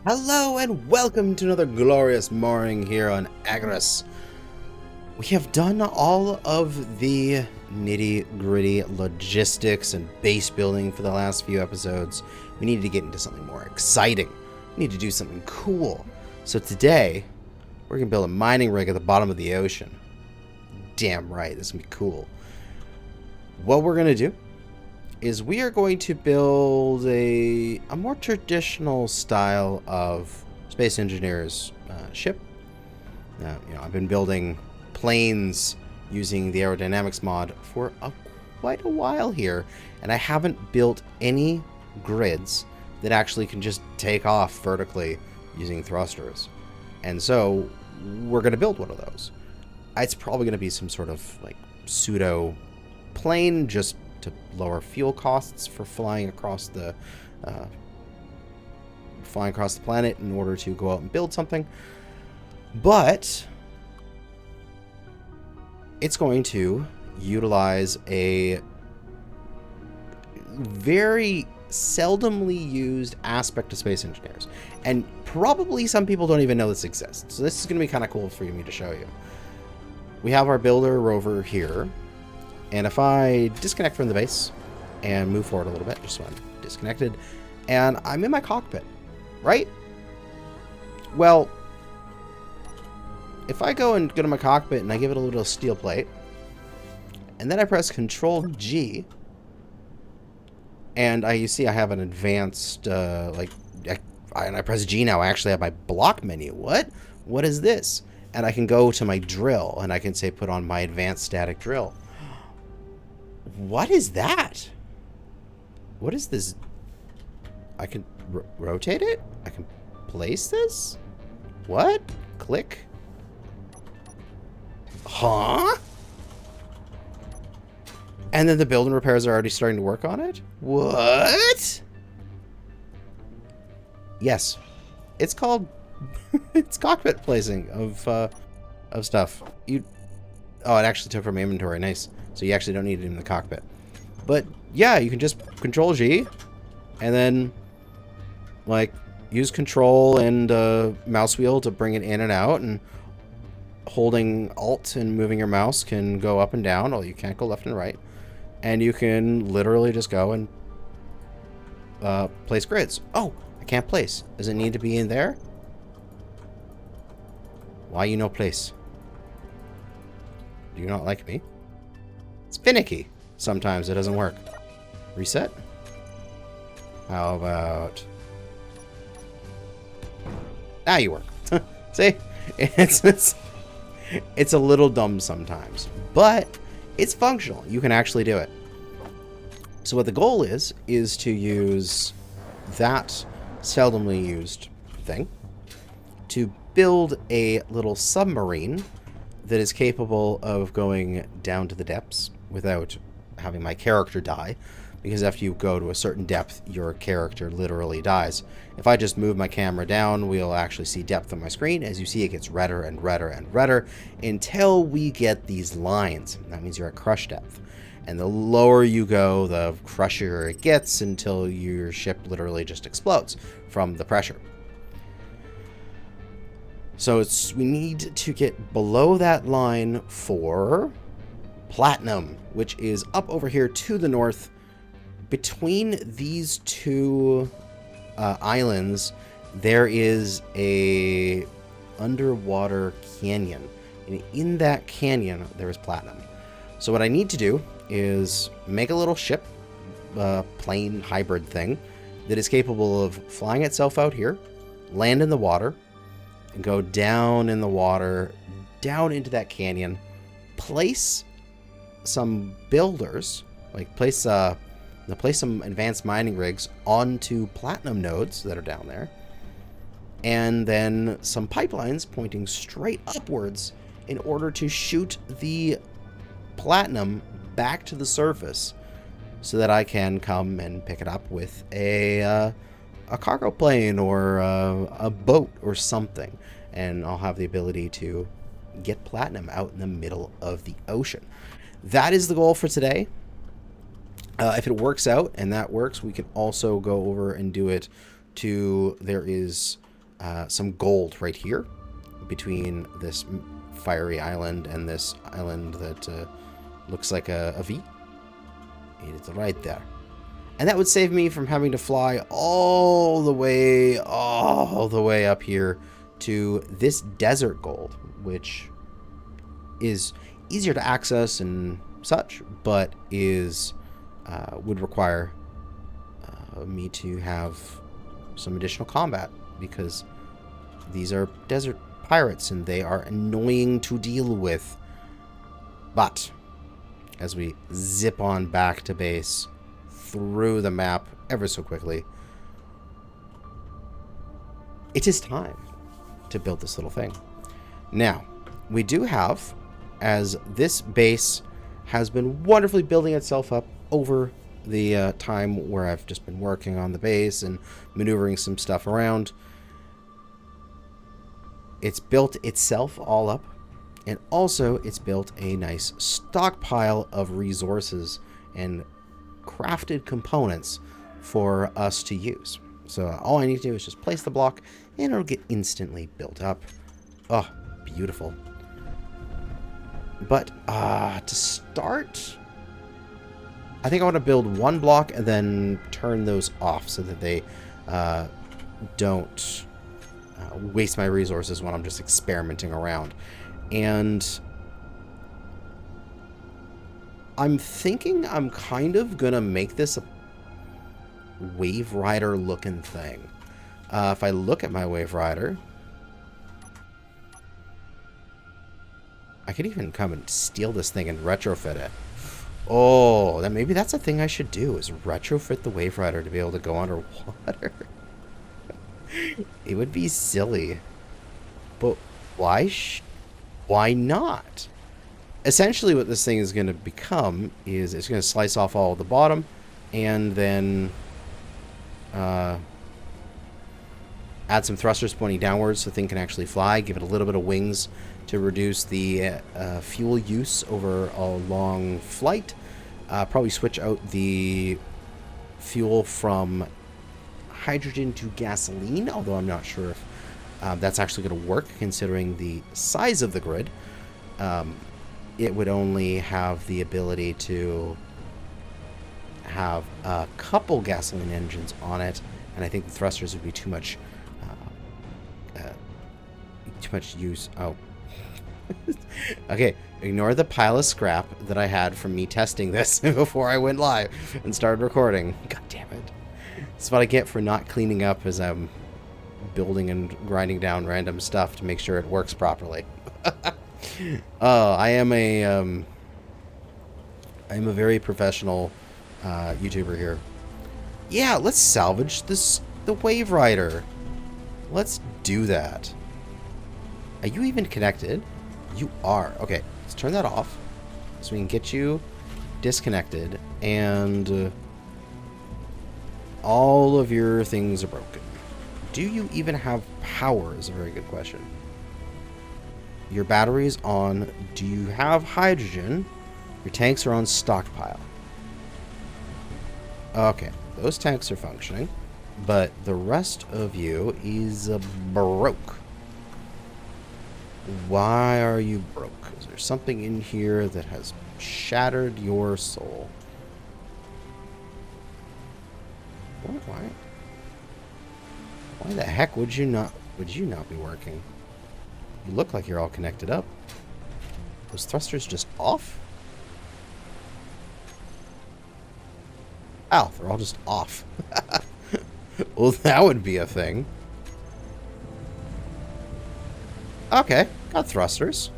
Hello and welcome to another glorious morning here on Agorist. We have done all of the nitty-gritty logistics and base building for the last few episodes. We need to get into something more exciting. We need to do something cool. So today, we're going to build a mining rig at the bottom of the ocean. Damn right, this is going to be cool. What we're going to do is we are going to build a more traditional style of Space Engineer's ship. I've been building planes using the aerodynamics mod for quite a while here, and I haven't built any grids that actually can just take off vertically using thrusters. And so we're going to build one of those. It's probably going to be some sort of like pseudo plane just to lower fuel costs for flying across the planet in order to go out and build something. But it's going to utilize a very seldomly used aspect of Space Engineers, and probably some people don't even know this exists. So this is going to be kind of cool for me to show you. We have our builder rover here. And if I disconnect from the base and move forward a little bit, just so I'm disconnected, and I'm in my cockpit, right? Well, if I go to my cockpit and I give it a little steel plate, and then I press Control G, and you see I have an advanced, and I press G now, I actually have my block menu. What is this? And I can go to my drill, and I can say put on my advanced static drill. What is that? What is this? I can rotate it? I can place this? What? Click? Huh? And then the build and repairs are already starting to work on it? What? Yes. It's called... it's cockpit placing of stuff. Oh, it actually took from inventory. Nice. So you actually don't need it in the cockpit. But yeah, you can just Control G and then like use Control and mouse wheel to bring it in and out, and holding Alt and moving your mouse can go up and down. Well, you can't go left and right. And you can literally just go and place grids. Oh, I can't place. Does it need to be in there? Why you no place? Do you not like me? It's finicky. Sometimes it doesn't work. Reset? How about... Now you work. See? It's a little dumb sometimes, but it's functional. You can actually do it. So what the goal is to use that seldomly used thing to build a little submarine that is capable of going down to the depths without having my character die, because after you go to a certain depth, your character literally dies. If I just move my camera down, we'll actually see depth on my screen. As you see, it gets redder and redder and redder until we get these lines. That means you're at crush depth. And the lower you go, the crushier it gets until your ship literally just explodes from the pressure. So we need to get below that line for platinum, which is up over here to the north. Between these two islands, there is a underwater canyon. And in that canyon, there is platinum. So what I need to do is make a little ship, plane hybrid thing, that is capable of flying itself out here, land in the water, and go down in the water, down into that canyon, place some builders, like place some advanced mining rigs onto platinum nodes that are down there, and then some pipelines pointing straight upwards in order to shoot the platinum back to the surface so that I can come and pick it up with a cargo plane or a boat or something, and I'll have the ability to get platinum out in the middle of the ocean. That is the goal for today. If it works out and that works, we can also go over and do it to, there is some gold right here between this fiery island and this island that looks like a V. It is right there. And that would save me from having to fly all the way up here to this desert gold, which is easier to access and such, but is would require me to have some additional combat, because these are desert pirates and they are annoying to deal with. But as we zip on back to base through the map ever so quickly, it is time to build this little thing. Now, we do have, as this base has been wonderfully building itself up over the time where I've just been working on the base and maneuvering some stuff around, it's built itself all up, and also it's built a nice stockpile of resources and crafted components for us to use. So all I need to do is just place the block and it'll get instantly built up. Oh, beautiful. But to start, I think I want to build one block and then turn those off so that they don't waste my resources when I'm just experimenting around. And I'm thinking I'm kind of gonna make this a Wave Rider looking thing. If I look at my Wave Rider, I could even come and steal this thing and retrofit it. Oh, then maybe that's a thing I should do, is retrofit the Wave Rider to be able to go underwater. It would be silly, but why not? Essentially what this thing is going to become is it's going to slice off all of the bottom and then add some thrusters pointing downwards so the thing can actually fly, give it a little bit of wings to reduce the fuel use over a long flight. Probably switch out the fuel from hydrogen to gasoline, although I'm not sure if that's actually going to work considering the size of the grid. It would only have the ability to have a couple gasoline engines on it, and I think the thrusters would be too much use. Oh. Okay, ignore the pile of scrap that I had from me testing this before I went live and started recording. God damn it. That's what I get for not cleaning up as I'm building and grinding down random stuff to make sure it works properly. I am a very professional YouTuber here. Yeah, let's salvage the Wave Rider. Let's do that. Are you even connected? You are. Okay, let's turn that off so we can get you disconnected, and all of your things are broken. Do you even have power is a very good question. Your battery's on. Do you have hydrogen? Your tanks are on stockpile. Okay, those tanks are functioning, but the rest of you is broke. Why are you broke? Is there something in here that has shattered your soul? Why the heck would you not be working? You look like you're all connected up. Those thrusters just off? Oh, they're all just off. Well, that would be a thing. Okay, got thrusters.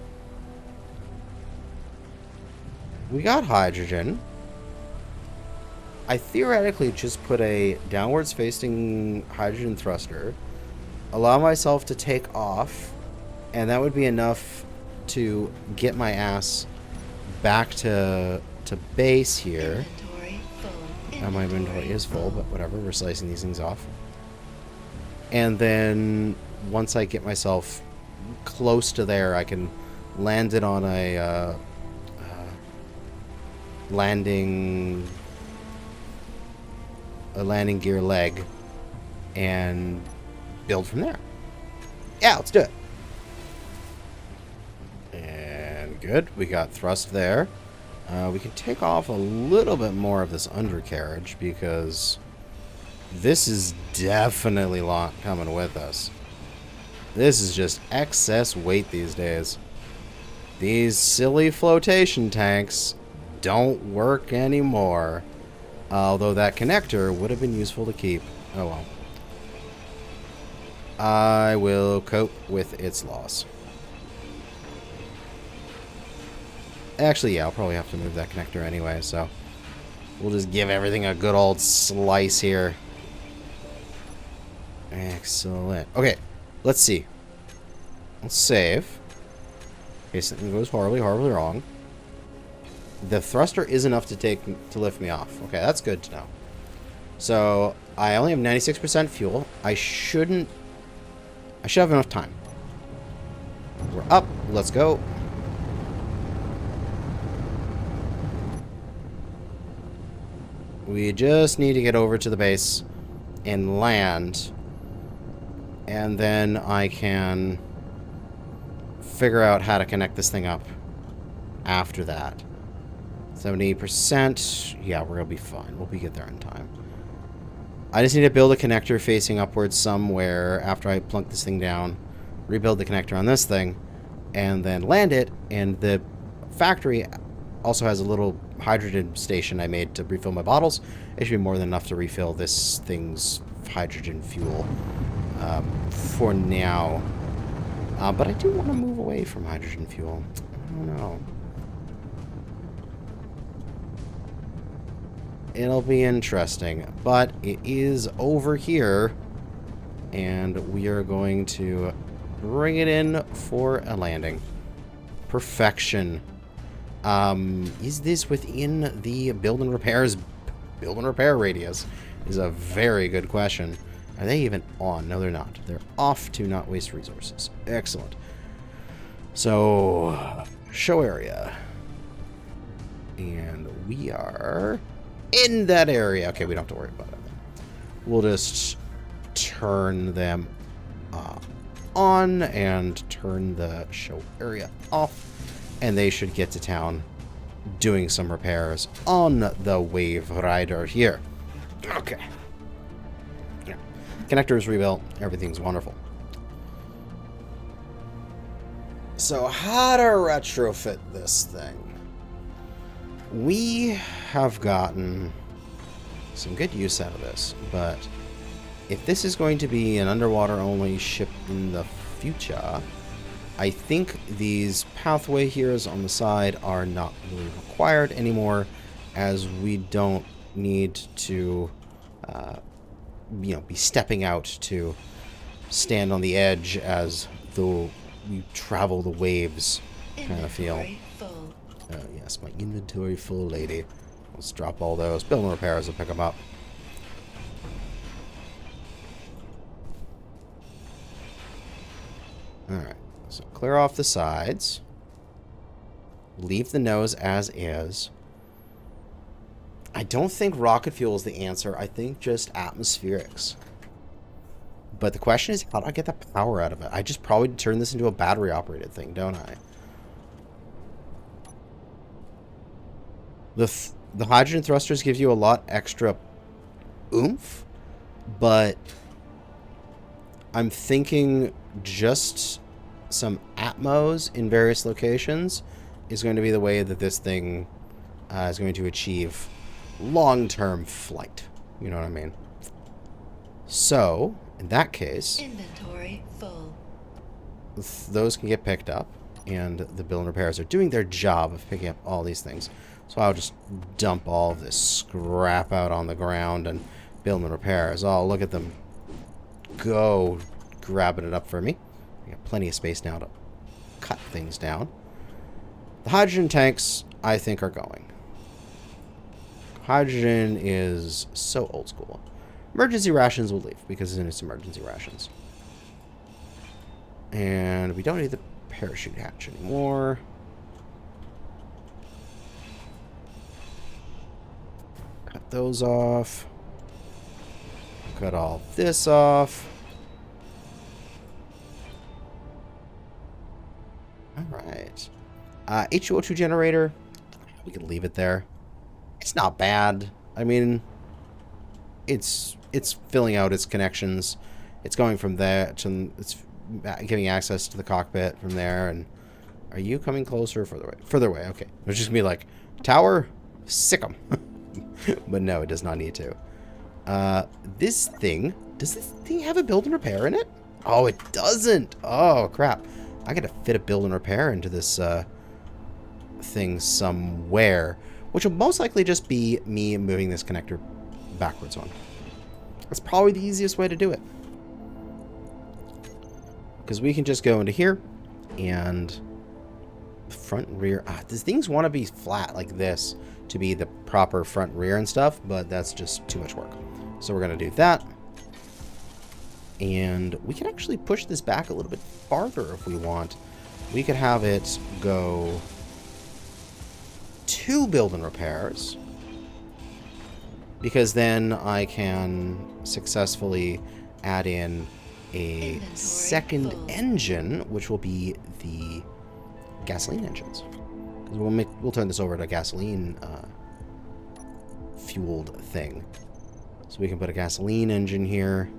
We got hydrogen. I theoretically just put a downwards facing hydrogen thruster, allow myself to take off, and that would be enough to get my ass back to base here. Now my inventory is full, but whatever, we're slicing these things off. And then once I get myself close to there, I can land it on a landing gear leg and build from there. Yeah, let's do it. And good. We got thrust there. We can take off a little bit more of this undercarriage because this is definitely not coming with us. This is just excess weight these days. These silly flotation tanks don't work anymore. Although that connector would have been useful to keep. Oh well. I will cope with its loss. Actually, yeah, I'll probably have to move that connector anyway, so we'll just give everything a good old slice here. Excellent. Okay, let's see. Let's save. In case something goes horribly, horribly wrong. The thruster is enough to lift me off. Okay, that's good to know. So, I only have 96% fuel. I should have enough time. We're up. Let's go. We just need to get over to the base and land. And then I can figure out how to connect this thing up after that. 70%. Yeah, we're going to be fine. We'll be get there in time. I just need to build a connector facing upwards somewhere after I plunk this thing down. Rebuild the connector on this thing. And then land it. And the factory also has a little hydrogen station I made to refill my bottles. It should be more than enough to refill this thing's hydrogen fuel for now. But I do want to move away from hydrogen fuel. I don't know. It'll be interesting. But it is over here. And we are going to bring it in for a landing. Perfection. Is this within the build and repair radius? Is a very good question. Are they even on? No, they're not. They're off to not waste resources. Excellent. So, show area. And we are in that area. Okay, we don't have to worry about it. We'll just turn them on and turn the show area off. And they should get to town doing some repairs on the Wave Rider here. Okay. Yeah. Connector is rebuilt. Everything's wonderful. So how to retrofit this thing? We have gotten some good use out of this, but if this is going to be an underwater-only ship in the future, I think these pathway here's on the side are not really required anymore, as we don't need to, be stepping out to stand on the edge as though we travel the waves kind of feel. Yes, my inventory full, lady. Let's drop all those. Build and repairs will pick them up. Alright. So clear off the sides. Leave the nose as is. I don't think rocket fuel is the answer. I think just atmospherics. But the question is, how do I get the power out of it? I just probably turn this into a battery-operated thing, don't I? The hydrogen thrusters give you a lot extra oomph, but I'm thinking just some atmos in various locations is going to be the way that this thing is going to achieve long-term flight. You know what I mean? So, in that case, inventory full. Those can get picked up, and the build and repairs are doing their job of picking up all these things. So I'll just dump all of this scrap out on the ground and build and repairs. Oh, look at them go, grabbing it up for me. We got plenty of space now to cut things down. The hydrogen tanks, I think, are going. Hydrogen is so old school. Emergency rations will leave because it's emergency rations. And we don't need the parachute hatch anymore. Cut those off. Cut all this off. H2O2 generator, we can leave it there. It's not bad. I mean, it's filling out its connections. It's going from there to, it's giving access to the cockpit from there. And are you coming closer or further away? Further away, okay. It's just gonna be like, tower, sick 'em. But no, it does not need to. This thing, does this thing have a build and repair in it? Oh, it doesn't. Oh, crap. I gotta fit a build and repair into this thing somewhere, which will most likely just be me moving this connector backwards on. That's probably the easiest way to do it. Because we can just go into here and front and rear. These things want to be flat like this to be the proper front rear and stuff, but that's just too much work. So we're going to do that. And we can actually push this back a little bit farther if we want. We could have it go 2 build and repairs, because then I can successfully add in a second engine, which will be the gasoline engines. Because we'll turn this over to a gasoline fueled thing. So we can put a gasoline engine here,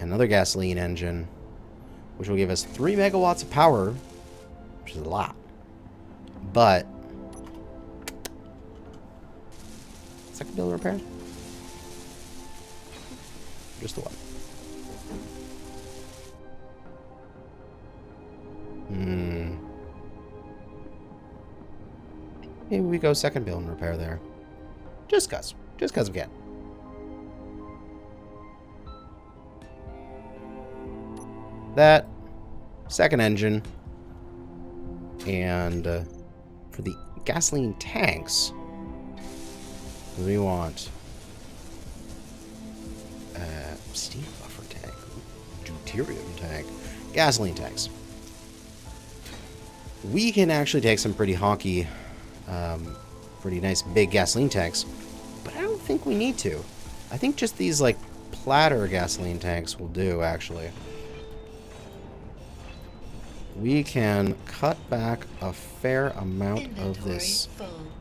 another gasoline engine, which will give us 3 megawatts of power, which is a lot. But second build repair? Just the one. Maybe we go second build and repair there. Just cause we can. That second engine, and for the gasoline tanks, we want steam buffer tank, deuterium tank, gasoline tanks. We can actually take some pretty honky, pretty nice big gasoline tanks, but I don't think we need to. I think just these like platter gasoline tanks will do, actually. We can cut back a fair amount of this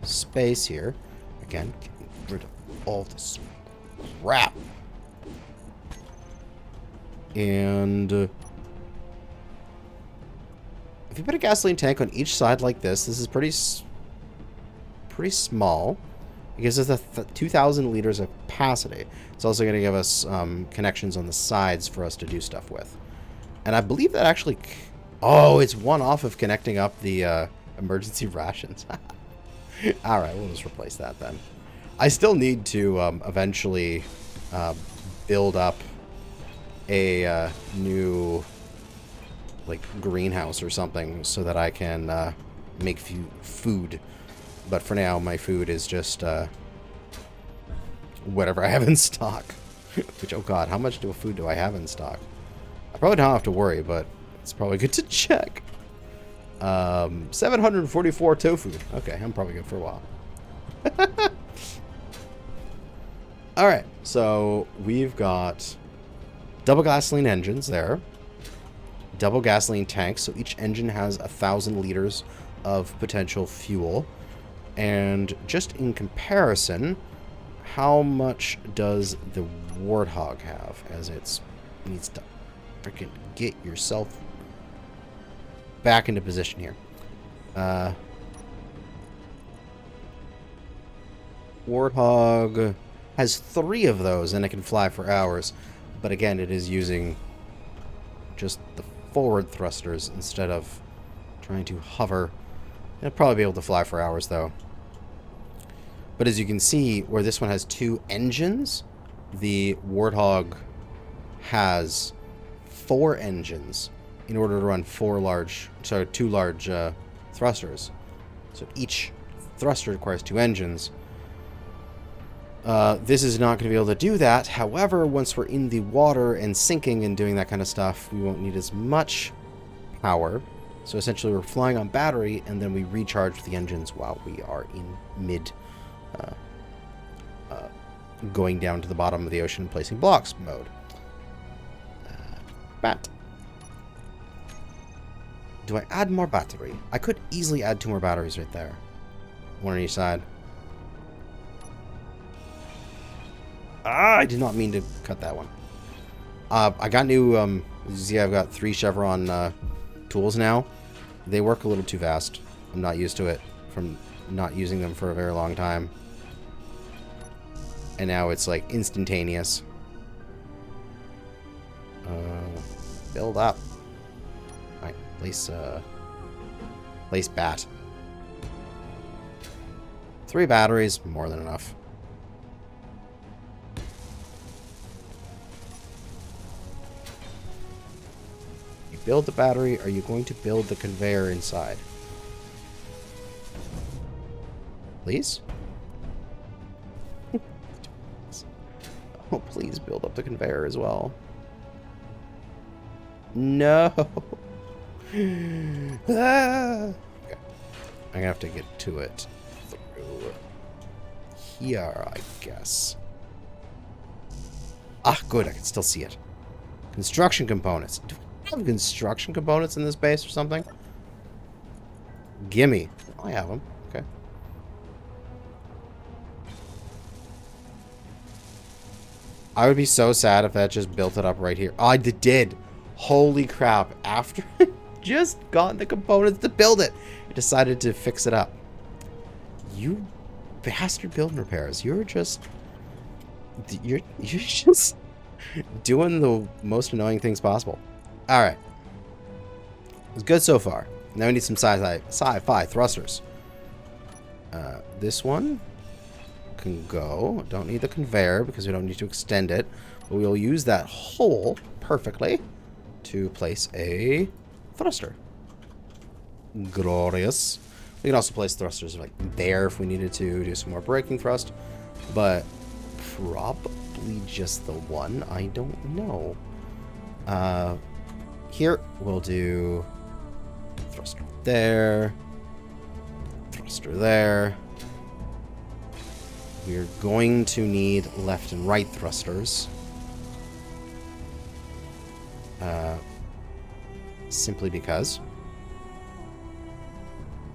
space here. Again, getting rid of all this crap. And if you put a gasoline tank on each side like this is pretty small. It gives us 2,000 liters of capacity. It's also going to give us connections on the sides for us to do stuff with. And I believe that actually... Oh, it's one off of connecting up the emergency rations. Alright, we'll just replace that then. I still need to eventually build up a new like greenhouse or something so that I can make food. But for now, my food is just whatever I have in stock. Which, oh god, how much food do I have in stock? I probably don't have to worry, but it's probably good to check. 744 tofu. Okay, I'm probably good for a while. Alright, so we've got double gasoline engines there. Double gasoline tanks, so each engine has 1,000 liters of potential fuel. And just in comparison, how much does the Warthog have? As it needs to freaking get yourself back into position here. Warthog has 3 of those, and it can fly for hours. But again, it is using just the forward thrusters instead of trying to hover. It'll probably be able to fly for hours, though. But as you can see, where this one has 2 engines, the Warthog has 4 engines in order to run 2 large thrusters. So each thruster requires 2 engines. This is not going to be able to do that. However, once we're in the water and sinking and doing that kind of stuff, we won't need as much power. So essentially we're flying on battery, and then we recharge the engines while we are in mid going down to the bottom of the ocean placing blocks mode. Bat. Do I add more battery? I could easily add 2 more batteries right there. One on each side. Ah, I did not mean to cut that one. I got new, you see I've got 3 chevron tools now. They work a little too fast. I'm not used to it from not using them for a very long time. And now it's like instantaneous. Build up. Alright, place bat. 3 batteries, more than enough. You build the battery, are you going to build the conveyor inside? Please? Oh, please build up the conveyor as well. No. Ah. Okay. I'm gonna have to get to it through here, I guess. Ah, good. I can still see it. Construction components. Do we have construction components in this base or something? Gimme. I have them. Okay. I would be so sad if that just built it up right here. Oh, it did. Holy crap. After I just got the components to build it, it decided to fix it up. You bastard building repairs. You're just doing the most annoying things possible. Alright. It's good so far. Now we need some sci-fi thrusters. This one can go. Don't need the conveyor because we don't need to extend it. But we'll use that hole perfectly to place a thruster. Glorious. We can also place thrusters like there if we needed to do some more braking thrust. But probably just the one. I don't know. Here we'll do thruster there. Thruster there. We're going to need left and right thrusters. Simply because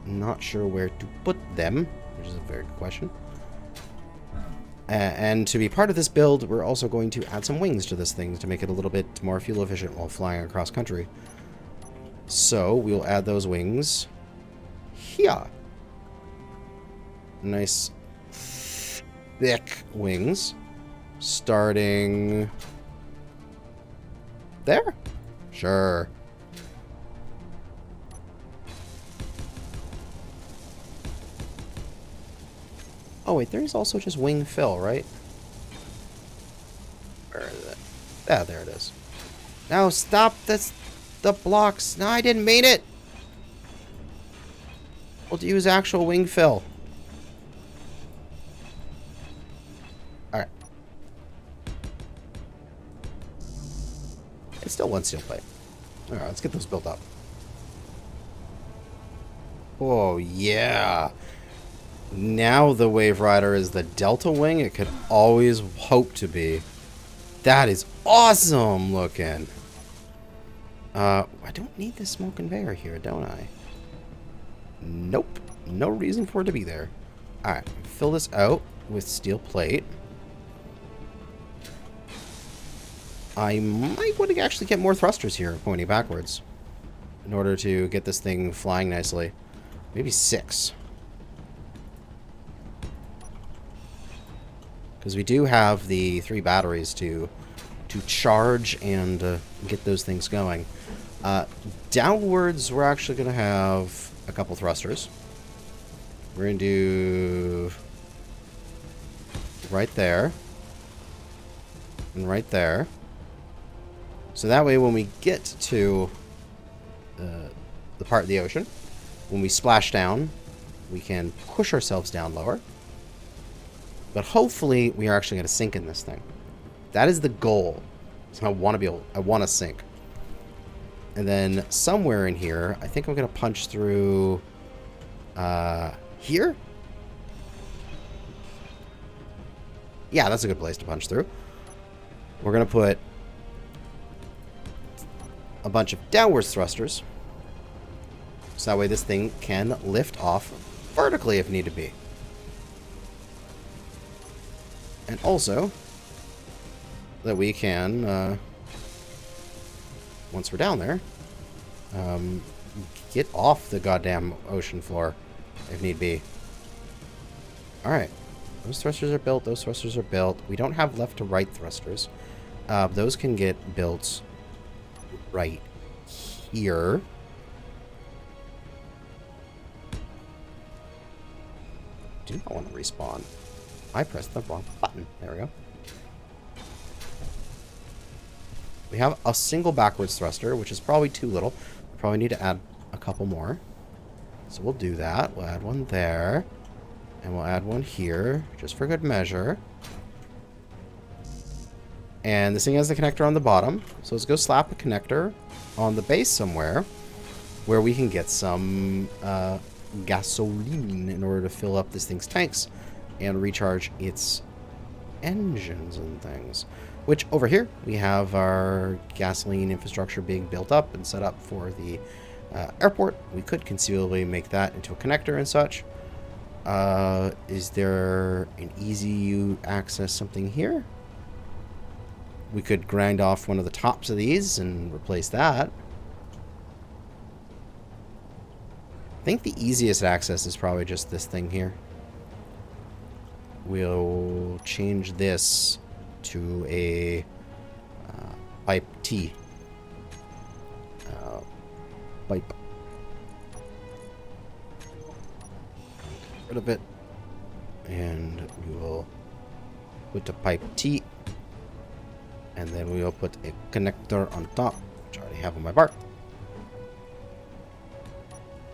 I'm not sure where to put them, which is a very good question. And to be part of this build, we're also going to add some wings to this thing to make it a little bit more fuel efficient while flying across country. So we'll add those wings here. Nice thick wings. Starting there? Sure. Oh wait, there's also just wing fill, right? Where is it? Ah, there it is. Now stop this, the blocks. No, I didn't mean it. We'll use actual wing fill. Alright. It's still one steel plate. Alright, let's get those built up. Oh, yeah. Now the Wave Rider is the Delta Wing it could always hope to be. That is awesome looking. I don't need this small conveyor here, don't I? Nope. No reason for it to be there. Alright, fill this out with steel plate. I might want to actually get more thrusters here pointing backwards in order to get this thing flying nicely. Maybe 6. Because we do have the 3 batteries to charge and get those things going. Downwards, we're actually going to have a couple thrusters. We're going to do right there and right there. So that way when we get to the part of the ocean, when we splash down, we can push ourselves down lower. But hopefully we are actually going to sink in this thing. That is the goal. So I want to sink. And then somewhere in here, I think I'm going to punch through here. Yeah, that's a good place to punch through. We're going to put a bunch of downwards thrusters So that way this thing can lift off vertically if need to be. And also, that we can, once we're down there, get off the goddamn ocean floor if need be. Alright. Those thrusters are built. Those thrusters are built. We don't have left to right thrusters. Those can get built right here. Do not want to respawn. I pressed the wrong button. There we go. We have a single backwards thruster, which is probably too little. We probably need to add a couple more. So we'll do that. We'll add one there. And we'll add one here, just for good measure. And this thing has the connector on the bottom. So let's go slap a connector on the base somewhere where we can get some gasoline in order to fill up this thing's tanks and recharge its engines and things. Which over here we have our gasoline infrastructure being built up and set up for the airport. We could conceivably make that into a connector and such. Is there an easy access something here? We could grind off one of the tops of these and replace that. I think the easiest access is probably just this thing here. We'll change this to a pipe T. Pipe. Rid of it. And we will put a pipe T. And then we will put a connector on top, which I already have on my bar.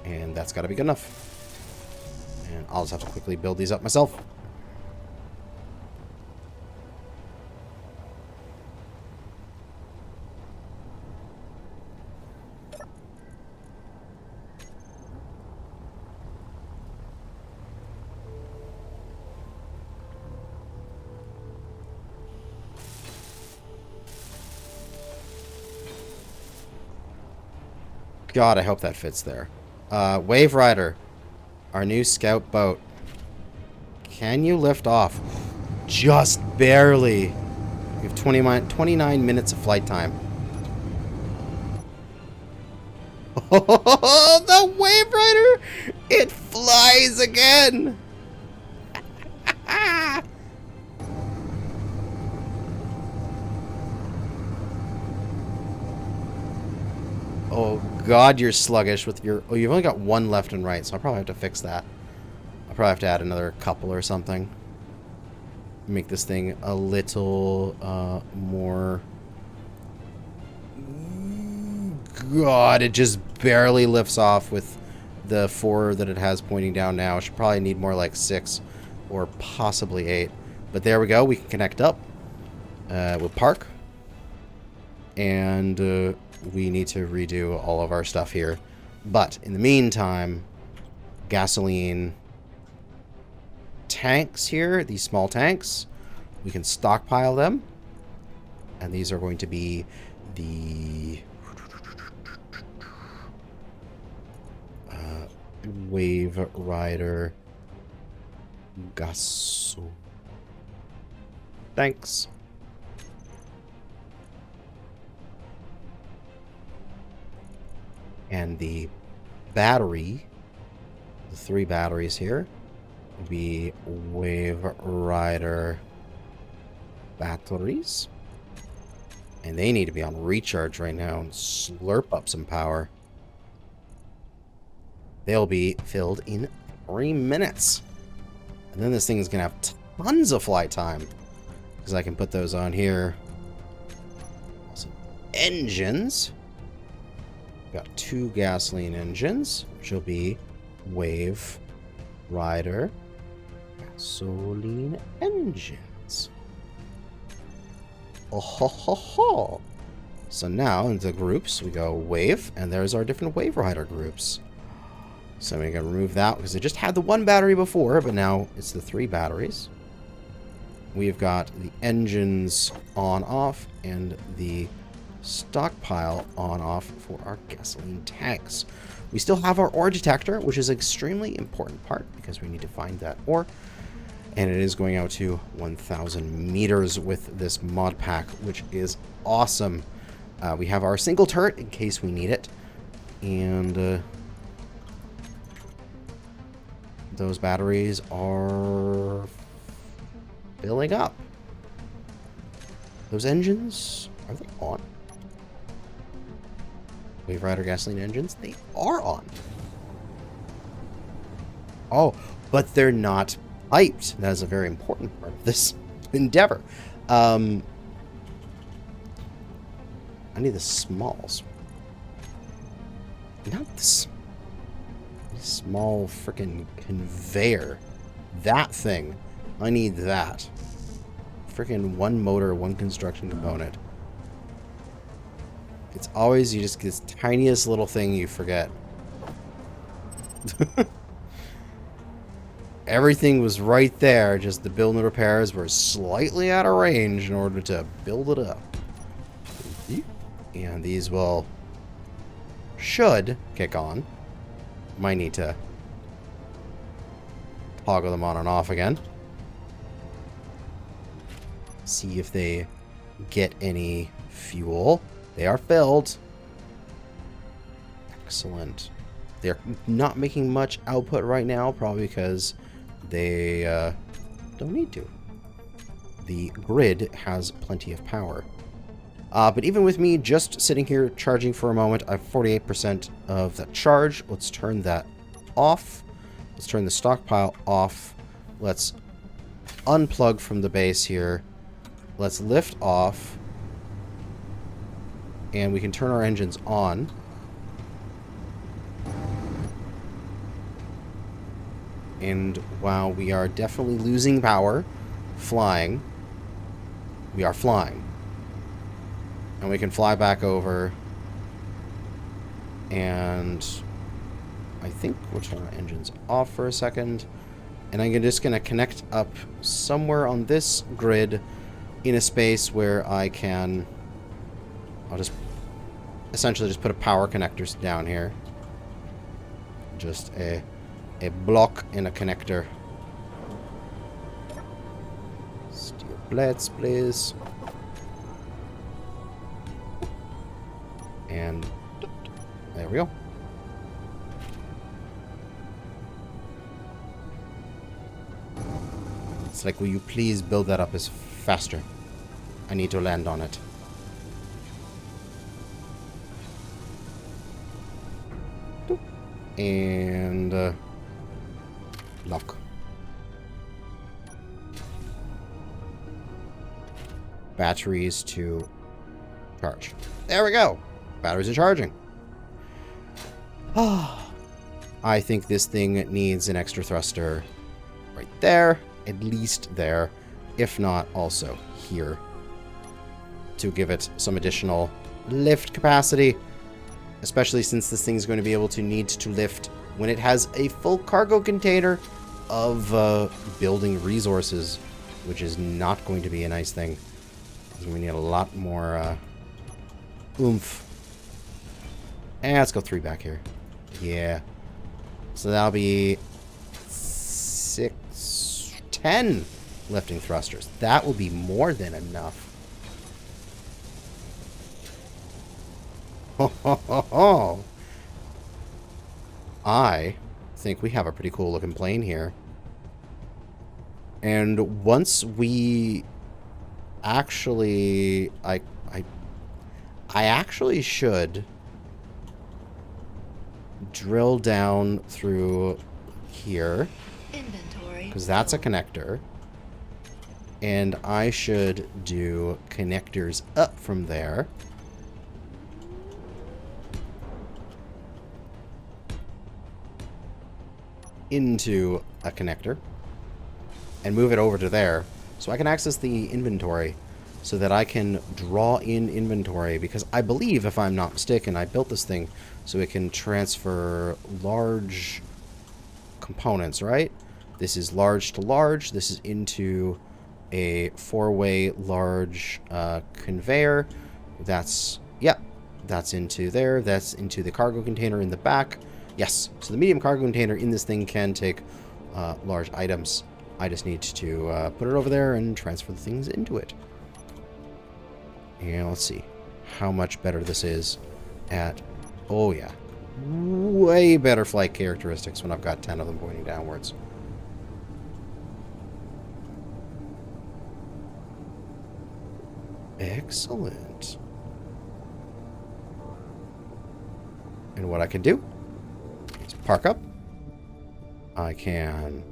And that's got to be good enough. And I'll just have to quickly build these up myself. God, I hope that fits there. Wave Rider, our new scout boat. Can you lift off? Just barely. We have 29 minutes of flight time. Oh, the Wave Rider! It flies again! Oh God, you're sluggish with your... Oh, you've only got one left and right, so I'll probably have to fix that. I'll probably have to add another couple or something. Make this thing a little more... God, it just barely lifts off with the 4 that it has pointing down now. It should probably need more like 6 or possibly 8. But there we go. We can connect up. We'll park. And... we need to redo all of our stuff here. But in the meantime, gasoline tanks here, these small tanks, we can stockpile them. And these are going to be the Wave Rider gas tanks. And the battery, the 3 batteries here, will be Wave Rider batteries. And they need to be on recharge right now and slurp up some power. They'll be filled in 3 minutes. And then this thing is going to have tons of flight time. Because I can put those on here. Also, engines. Got 2 gasoline engines, which will be Wave Rider gasoline engines. Oh ho ho ho! So now into groups we go Wave, and there's our different Wave Rider groups. So we can remove that because it just had the 1 battery before, but now it's the 3 batteries. We've got the engines on off and the stockpile on off for our gasoline tanks. We still have our ore detector, which is an extremely important part because we need to find that ore. And it is going out to 1,000 meters with this mod pack, which is awesome. We have our single turret in case we need it. And those batteries are filling up. Those engines, are they on? Wave Rider gasoline engines, they are on. Oh, but they're not piped. That is a very important part of this endeavor. I need the smalls. Not this small freaking conveyor. That thing. I need that. Freaking one motor, one construction component. It's always you just get this tiniest little thing you forget. Everything was right there, just the build and repairs were slightly out of range in order to build it up. And these should kick on. Might need to toggle them on and off again. See if they get any fuel. They are filled. Excellent. They're not making much output right now, probably because they don't need to. The grid has plenty of power. But even with me just sitting here charging for a moment, I have 48% of that charge. Let's turn that off. Let's turn the stockpile off. Let's unplug from the base here. Let's lift off. And we can turn our engines on. And while we are definitely losing power, flying, we are flying. And we can fly back over. And I think we'll turn our engines off for a second. And I'm just going to connect up somewhere on this grid in a space where I can... I'll just essentially just put a power connector down here. Just a block and a connector. Steel plates, please. And there we go. It's like, will you please build that up as faster? I need to land on it. And lock. Batteries to charge. There we go. Batteries are charging. I think this thing needs an extra thruster right there, at least there, if not also here, to give it some additional lift capacity. Especially since this thing's going to be able to need to lift when it has a full cargo container of building resources, which is not going to be a nice thing. We need a lot more oomph. And let's go 3 back here. Yeah. So that'll be 10 lifting thrusters. That will be more than enough. I think we have a pretty cool looking plane here. And once we actually... I actually should drill down through here. Inventory. Because that's a connector. And I should do connectors up from there. Into a connector and move it over to there so I can access the inventory so that I can draw in inventory, because I believe, if I'm not mistaken, I built this thing so it can transfer large components, right? This is large to large. This is into a 4-way large conveyor. That's, yep, that's into there. That's into the cargo container in the back. Yes, so the medium cargo container in this thing can take large items. I just need to put it over there and transfer the things into it. And let's see how much better this is at... Oh, yeah. Way better flight characteristics when I've got 10 of them pointing downwards. Excellent. And what I can do is park up. I can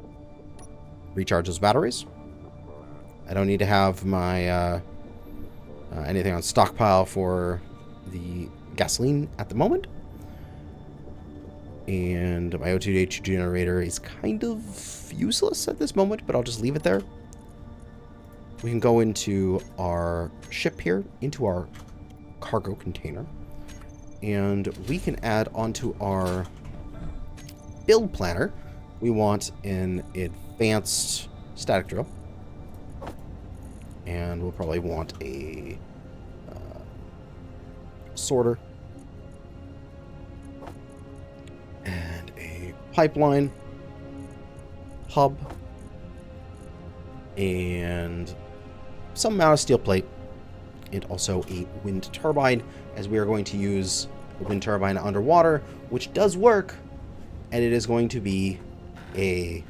recharge those batteries. I don't need to have my anything on stockpile for the gasoline at the moment. And my O2H generator is kind of useless at this moment, but I'll just leave it there. We can go into our ship here, into our cargo container, and we can add onto our build planner. We want an advanced static drill, and we'll probably want a sorter and a pipeline hub and some amount of steel plate, and also a wind turbine, as we are going to use a wind turbine underwater, which does work, and it is going to be a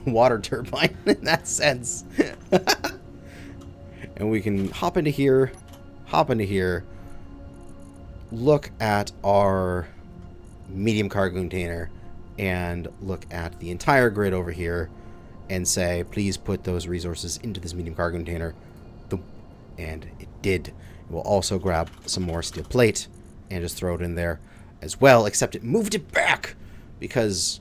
water turbine in that sense. And we can hop into here, look at our medium cargo container, and look at the entire grid over here, and say, please put those resources into this medium cargo container. And it did. We'll also grab some more steel plate and just throw it in there as well, except it moved it back because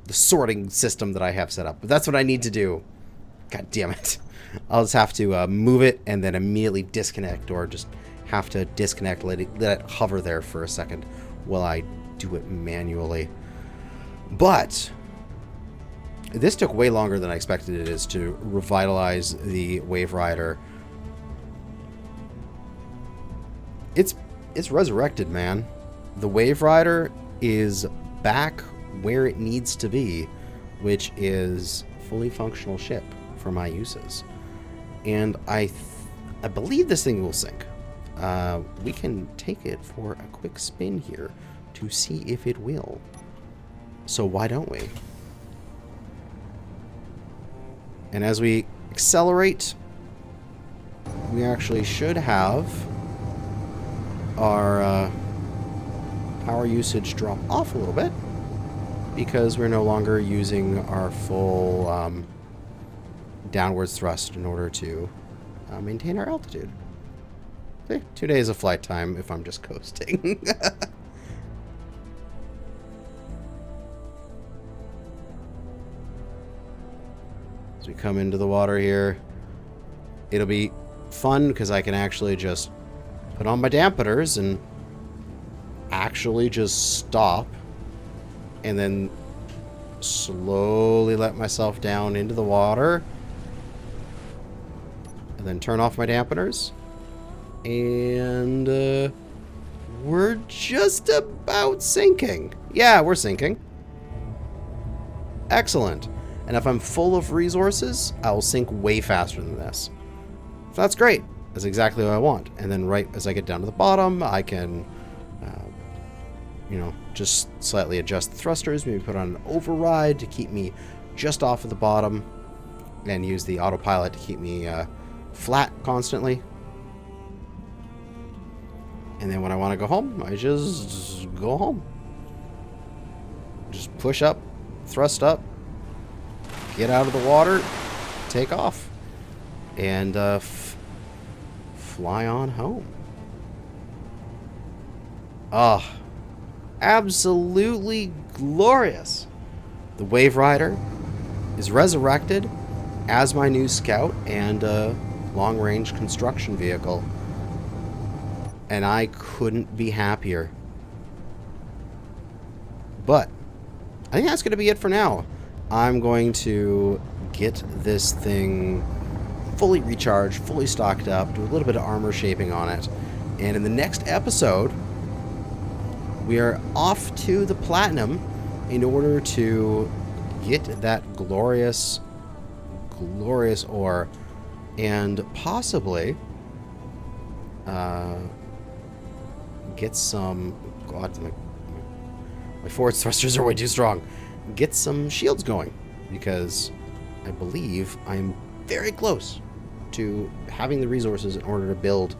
the sorting system that I have set up. But that's what I need to do. God damn it. I'll just have to move it and then immediately disconnect, or just have to disconnect, let it hover there for a second while I do it manually. But this took way longer than I expected it is to revitalize the Wave Rider. It's resurrected, man. The Wave Rider is back where it needs to be, which is fully functional ship for my uses. And I believe this thing will sink. We can take it for a quick spin here to see if it will. So why don't we? And as we accelerate, we actually should have our power usage drop off a little bit, because we're no longer using our full downwards thrust in order to maintain our altitude. See, 2 days of flight time if I'm just coasting. As we come into the water here, it'll be fun because I can actually just put on my dampeners and actually just stop and then slowly let myself down into the water and then turn off my dampeners, and we're just about sinking. Yeah, we're sinking. Excellent. And if I'm full of resources, I'll sink way faster than this. So that's great. That's exactly what I want. And then right as I get down to the bottom, I can, you know, just slightly adjust the thrusters, maybe put on an override to keep me just off of the bottom, and use the autopilot to keep me flat constantly. And then when I want to go home, I just go home. Just push up, thrust up, get out of the water, take off, and fly on home. Ah, absolutely glorious. The Wave Rider is resurrected as my new scout and long-range construction vehicle, and I couldn't be happier. But I think that's going to be it for now. I'm going to get this thing fully recharged, fully stocked up, do a little bit of armor shaping on it, and in the next episode, we are off to the platinum in order to get that glorious ore and possibly get some... God, my forward thrusters are way too strong. Get some shields going, because I believe I'm very close to having the resources in order to build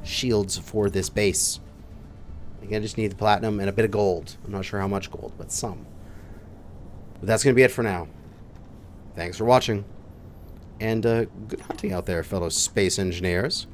shields for this base. Again, I just need the platinum and a bit of gold. I'm not sure how much gold, but some. But that's going to be it for now. Thanks for watching. And good hunting out there, fellow space engineers.